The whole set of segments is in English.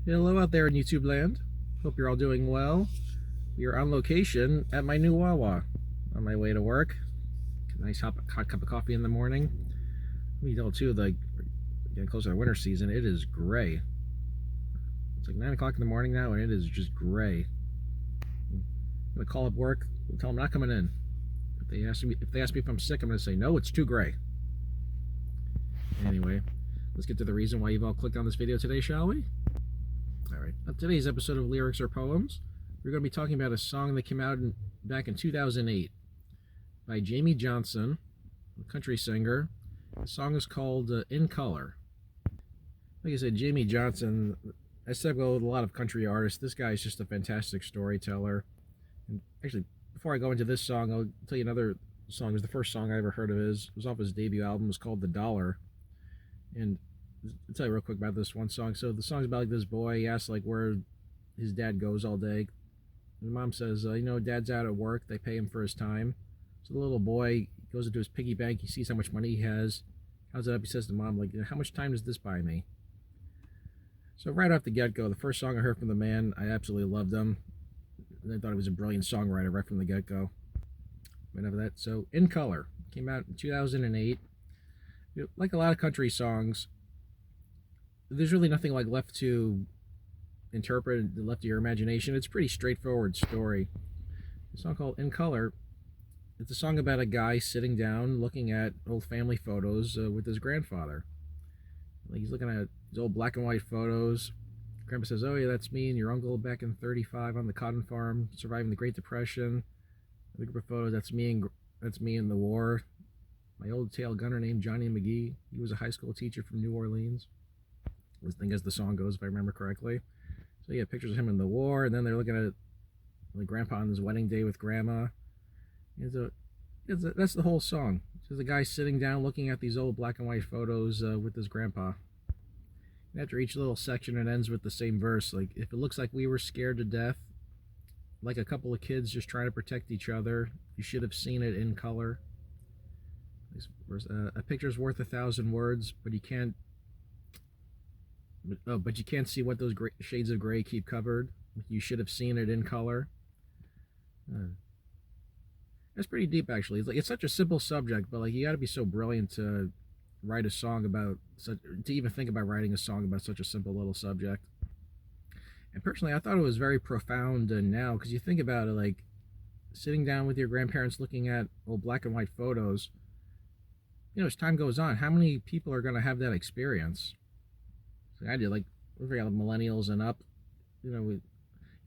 Hello out there in YouTube land. Hope you're all doing well. We are on location at my new Wawa on my way to work. Nice hot cup of coffee in the morning. You know, too, getting closer to winter season, it is gray. It's like 9 o'clock in the morning now, and it is just gray. I'm gonna call up work. Tell them I'm not coming in. If they ask me if I'm sick, I'm gonna say no. It's too gray. Anyway, let's get to the reason why you've all clicked on this video today, shall we? Alright, on today's episode of Lyrics or Poems, we're going to be talking about a song that came out back in 2008 by Jamey Johnson, a country singer. The song is called In Color. Like I said, Jamey Johnson, I said well with a lot of country artists, this guy is just a fantastic storyteller. And actually, before I go into this song, I'll tell you another song. It was the first song I ever heard of his. It was off his debut album. It was called The Dollar. And I'll tell you real quick about this one song. So the song's about like this boy. He asks like where his dad goes all day. And mom says, dad's out at work. They pay him for his time. So the little boy goes into his piggy bank. He sees how much money he has. Counts it up. He says to mom, like, how much time does this buy me? So right off the get-go, the first song I heard from the man, I absolutely loved him. And I thought he was a brilliant songwriter right from the get-go. Whatever that. So In Color came out in 2008. Like a lot of country songs, there's really nothing like left to interpret, left to your imagination. It's a pretty straightforward story. A song called In Color, it's a song about a guy sitting down looking at old family photos with his grandfather. Like he's looking at his old black and white photos. Grandpa says, oh yeah, that's me and your uncle back in 35 on the cotton farm, surviving the Great Depression. The group of photos, that's me in the war. My old tail gunner named Johnny McGee. He was a high school teacher from New Orleans. I think as the song goes, if I remember correctly. So yeah, pictures of him in the war, and then they're looking at like grandpa on his wedding day with grandma. That's the whole song. So the guy sitting down looking at these old black and white photos with his grandpa. And after each little section, it ends with the same verse. Like, if it looks like we were scared to death, like a couple of kids just trying to protect each other, you should have seen it in color. A picture's worth 1,000 words, but you can't see what those shades of gray keep covered. You should have seen it in color. That's pretty deep, actually. It's such a simple subject, but like you got to be so brilliant to write a song about to even think about writing a song about such a simple little subject. And personally, I thought it was very profound. And now, because you think about it, like sitting down with your grandparents, looking at old black and white photos. As time goes on, how many people are going to have that experience? So I did, like, we figure out millennials and up. We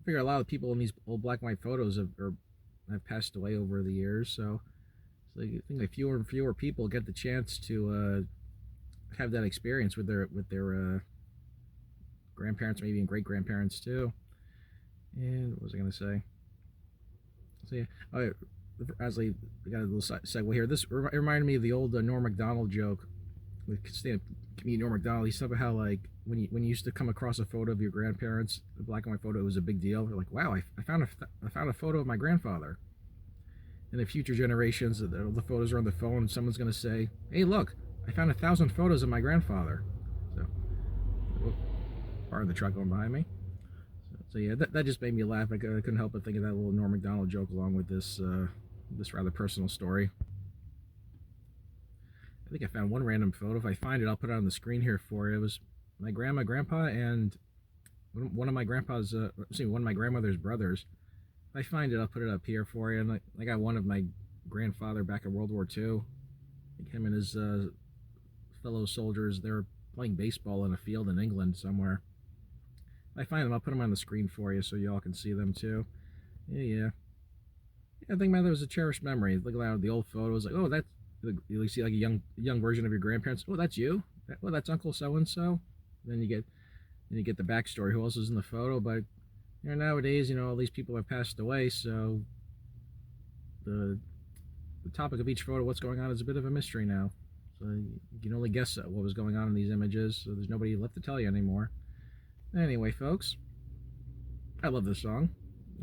figure a lot of people in these old black and white photos have passed away over the years. So you think like fewer and fewer people get the chance to have that experience with their grandparents, maybe and great grandparents too. And what was I going to say? So yeah, as we got a little segue here. This reminded me of the old Norm Macdonald joke with stand-up comedian Norm Macdonald. He said about how like when you used to come across a photo of your grandparents, a black and white photo, it was a big deal. You're like, wow, I found a photo of my grandfather. And in future generations, the photos are on the phone, and someone's going to say, hey, look, I found 1,000 photos of my grandfather. So, pardon the truck going behind me. So yeah, that just made me laugh. I couldn't help but think of that little Norm Macdonald joke along with this rather personal story. I think I found one random photo. If I find it, I'll put it on the screen here for you. It was my grandma, grandpa, and one of my grandmother's brothers. If I find it, I'll put it up here for you. And I got one of my grandfather back in World War II. Like him and his fellow soldiers, they were playing baseball in a field in England somewhere. If I find them, I'll put them on the screen for you so y'all can see them too. Yeah. I think that was a cherished memory. Look at the old photos. Like, oh, that's you see like a young version of your grandparents. Oh, that's you. Oh, that's Uncle so and so. Then you get the backstory. Who else is in the photo? But nowadays, all these people have passed away. So the topic of each photo, what's going on, is a bit of a mystery now. So you can only guess what was going on in these images. So there's nobody left to tell you anymore. Anyway, folks, I love this song.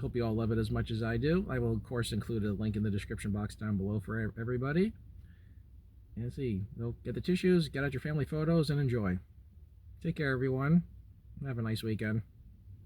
Hope you all love it as much as I do. I will, of course, include a link in the description box down below for everybody. And see, get the tissues, get out your family photos, and enjoy. Take care, everyone. Have a nice weekend.